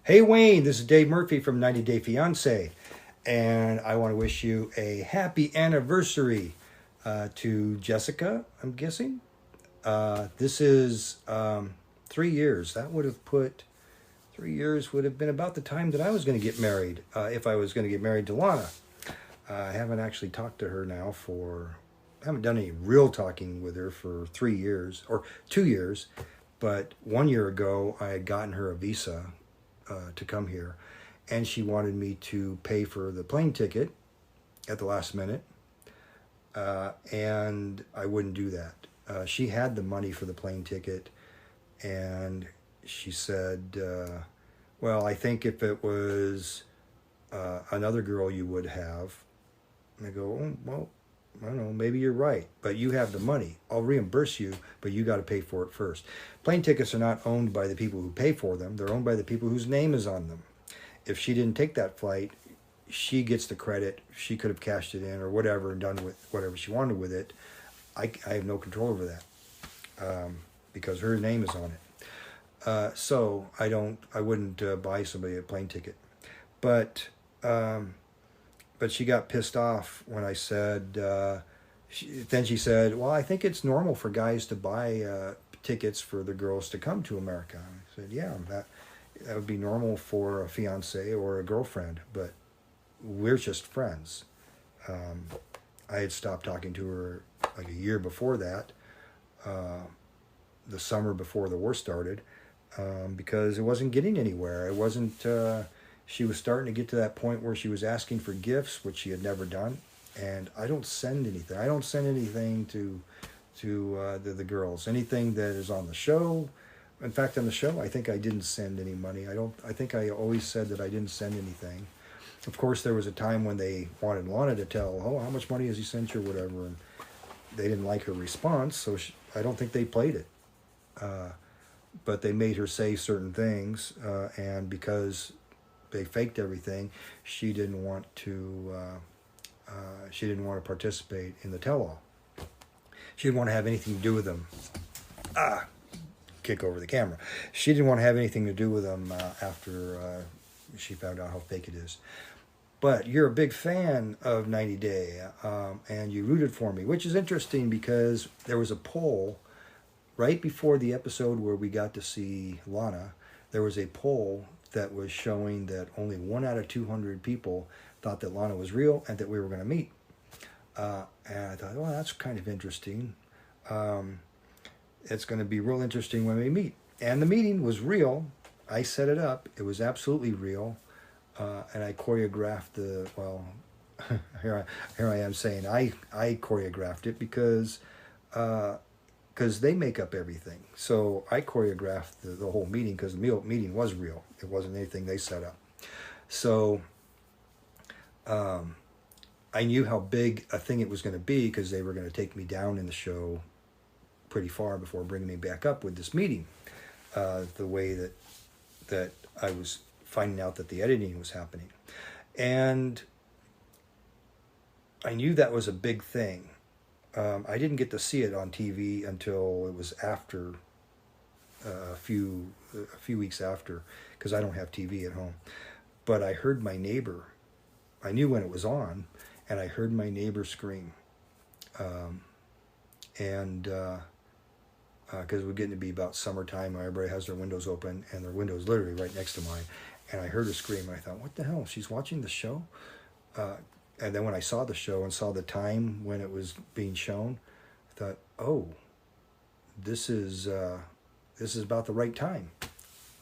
Hey Wayne, this is Dave Murphy from 90 Day Fiance, and I want to wish you a happy anniversary to Jessica, I'm guessing. This is 3 years. That would have put 3 years would have been about the time that I was going to get married, if I was going to get married to Lana. I haven't actually talked to her now I haven't done any real talking with her for 3 years, or 2 years, but 1 year ago I had gotten her a visa to come here, and she wanted me to pay for the plane ticket at the last minute, and I wouldn't do that. She had the money for the plane ticket, and she said, well, I think if it was another girl you would have. And I go, oh, well, I don't know, maybe you're right, but you have the money. I'll reimburse you, but you got to pay for it first. Plane tickets are not owned by the people who pay for them. They're owned by the people whose name is on them. If she didn't take that flight, she gets the credit. She could have cashed it in or whatever and done with whatever she wanted with it. I have no control over that because her name is on it. So I wouldn't buy somebody a plane ticket. But she got pissed off when I said, then she said, well, I think it's normal for guys to buy tickets for the girls to come to America. I said, yeah, that would be normal for a fiance or a girlfriend, but we're just friends. I had stopped talking to her like a year before that, the summer before the war started, because it wasn't getting anywhere. It wasn't... She was starting to get to that point where she was asking for gifts, which she had never done. And I don't send anything. I don't send anything to the girls. Anything that is on the show. In fact, on the show, I think I didn't send any money. I think I always said that I didn't send anything. Of course, there was a time when they wanted Lana to tell, oh, how much money has he sent you or whatever. And they didn't like her response, so I don't think they played it. But they made her say certain things, and because they faked everything, she didn't want to participate in the tell-all. She didn't want to have anything to do with them. Kick over the camera. She didn't want to have anything to do with them after she found out how fake it is. But you're a big fan of 90 Day, and you rooted for me, which is interesting because there was a poll right before the episode where we got to see Lana. There was a poll that was showing that only 1 out of 200 people thought that Lana was real and that we were going to meet. And I thought, well, that's kind of interesting. It's going to be real interesting when we meet. And the meeting was real. I set it up. It was absolutely real. And I choreographed here I am saying I choreographed it because they make up everything. So I choreographed the whole meeting because the meeting was real. It wasn't anything they set up. So I knew how big a thing it was going to be because they were going to take me down in the show pretty far before bringing me back up with this meeting. The way that I was finding out that the editing was happening. And I knew that was a big thing. I didn't get to see it on TV until it was after a few weeks after, because I don't have TV at home. But I heard my neighbor. I knew when it was on, and I heard my neighbor scream. Because we're getting to be about summertime, everybody has their windows open, and their window's literally right next to mine. And I heard her scream, and I thought, what the hell? She's watching the show? And then when I saw the show and saw the time when it was being shown, I thought, oh, this is about the right time.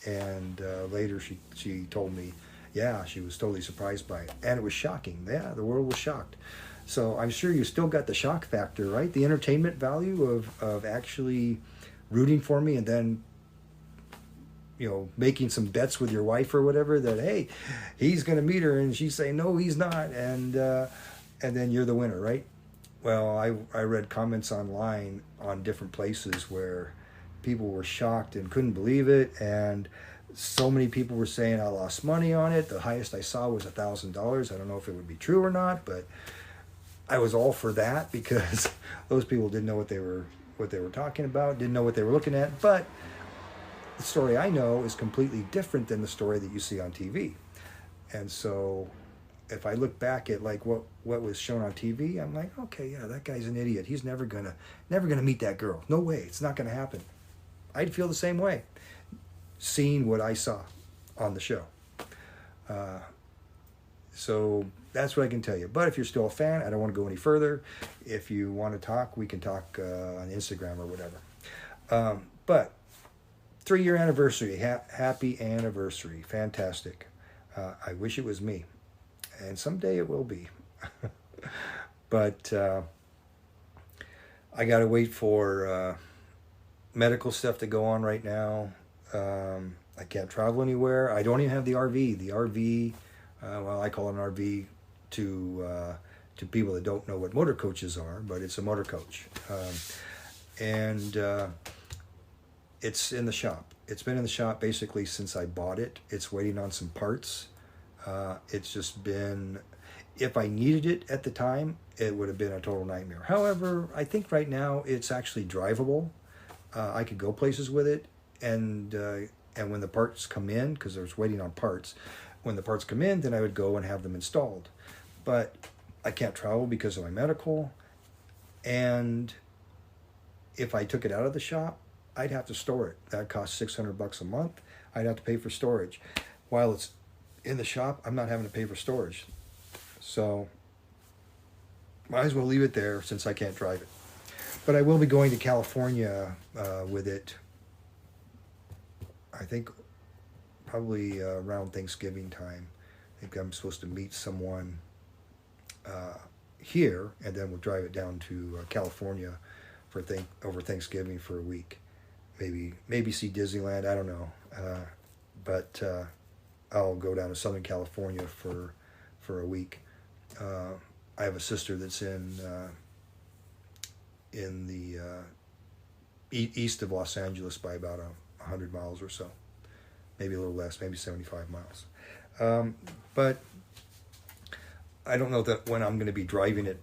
And later she told me, yeah, she was totally surprised by it. And it was shocking. Yeah, the world was shocked. So I'm sure you still got the shock factor, right? The entertainment value of actually rooting for me and then, making some bets with your wife or whatever that, hey, he's going to meet her, and she's saying, no, he's not. And then you're the winner, right? Well, I read comments online on different places where people were shocked and couldn't believe it. And so many people were saying I lost money on it. The highest I saw was $1,000. I don't know if it would be true or not, but I was all for that because those people didn't know what they were talking about, didn't know what they were looking at. But the story I know is completely different than the story that you see on TV. And so if I look back at like what was shown on TV, I'm like, okay, yeah, that guy's an idiot. He's never gonna meet that girl. No way, it's not gonna happen. I'd feel the same way, seeing what I saw on the show. So that's what I can tell you. But if you're still a fan, I don't want to go any further. If you want to talk, we can talk on Instagram or whatever. But 3-year anniversary, happy anniversary, fantastic. I wish it was me, and someday it will be. But I gotta wait for medical stuff to go on right now. I can't travel anywhere. I don't even have the RV. The RV, well, I call it an RV to people that don't know what motor coaches are, but it's a motor coach. And it's in the shop. It's been in the shop basically since I bought it. It's waiting on some parts. It's just been, if I needed it at the time, it would have been a total nightmare. However, I think right now it's actually drivable. I could go places with it, and when the parts come in, because I was waiting on parts, when the parts come in, then I would go and have them installed. But I can't travel because of my medical, and if I took it out of the shop, I'd have to store it. That costs $600 a month. I'd have to pay for storage. While it's in the shop, I'm not having to pay for storage. So might as well leave it there since I can't drive it. But I will be going to California with it, I think probably around Thanksgiving time. I think I'm supposed to meet someone here, and then we'll drive it down to California for over Thanksgiving for a week. Maybe see Disneyland, I don't know. But I'll go down to Southern California for a week. I have a sister that's in the east of Los Angeles by about 100 miles or so, maybe a little less, maybe 75 miles. But I don't know that when I'm going to be driving it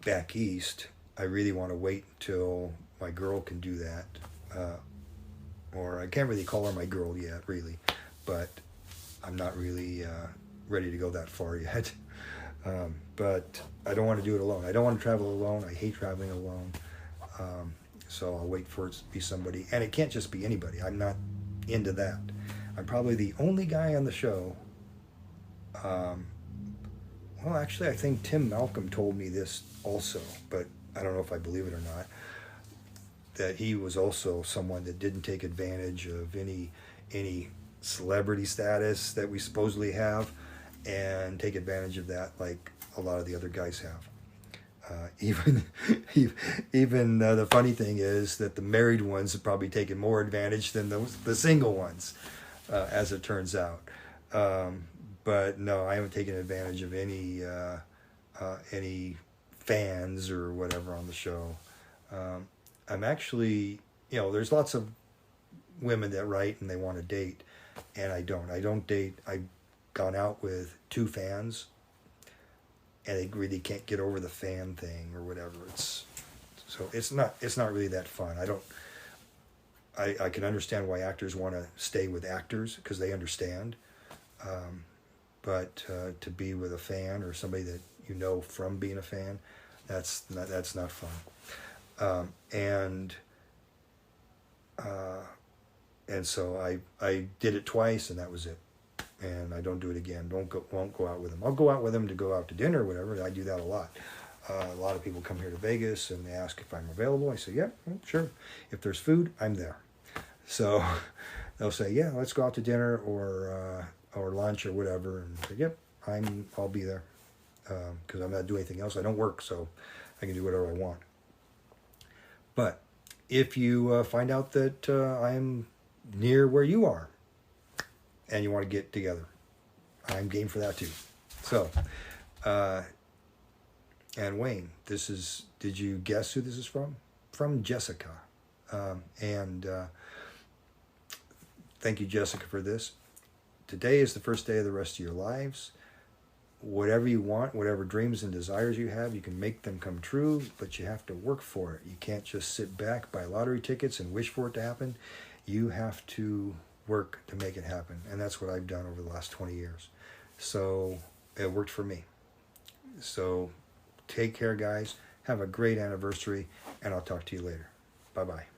back east. I really want to wait until my girl can do that. Or I can't really call her my girl yet, really, but I'm not really ready to go that far yet. But I don't want to do it alone. I don't want to travel alone. I hate traveling alone. So I'll wait for it to be somebody. And it can't just be anybody. I'm not into that. I'm probably the only guy on the show. Well, actually, I think Tim Malcolm told me this also, but I don't know if I believe it or not, that he was also someone that didn't take advantage of any celebrity status that we supposedly have and take advantage of that like a lot of the other guys have. Even the funny thing is that the married ones have probably taken more advantage than the single ones, as it turns out. But no, I haven't taken advantage of any fans or whatever on the show. I'm actually, there's lots of women that write and they want to date, and I don't date. I've gone out with 2 fans, and they really can't get over the fan thing or whatever. It's not really that fun. I can understand why actors want to stay with actors because they understand, but to be with a fan or somebody that you know from being a fan, that's not fun. And so I did it twice, and that was it. And I don't do it again. Won't go out with them. I'll go out with them to go out to dinner or whatever. I do that a lot. A lot of people come here to Vegas and they ask if I'm available. I say, yeah, well, sure. If there's food, I'm there. So they'll say, yeah, let's go out to dinner or lunch or whatever. And I say, yep, I'll be there because I'm not doing anything else. I don't work, so I can do whatever I want. But if you find out that I'm near where you are and you want to get together, I'm game for that too. So, and Wayne, did you guess who this is from? From Jessica. Thank you, Jessica, for this. Today is the first day of the rest of your lives. Whatever you want, whatever dreams and desires you have, you can make them come true, but you have to work for it. You can't just sit back, buy lottery tickets, and wish for it to happen. You have to work to make it happen. And that's what I've done over the last 20 years. So it worked for me. So take care, guys. Have a great anniversary, and I'll talk to you later. Bye-bye.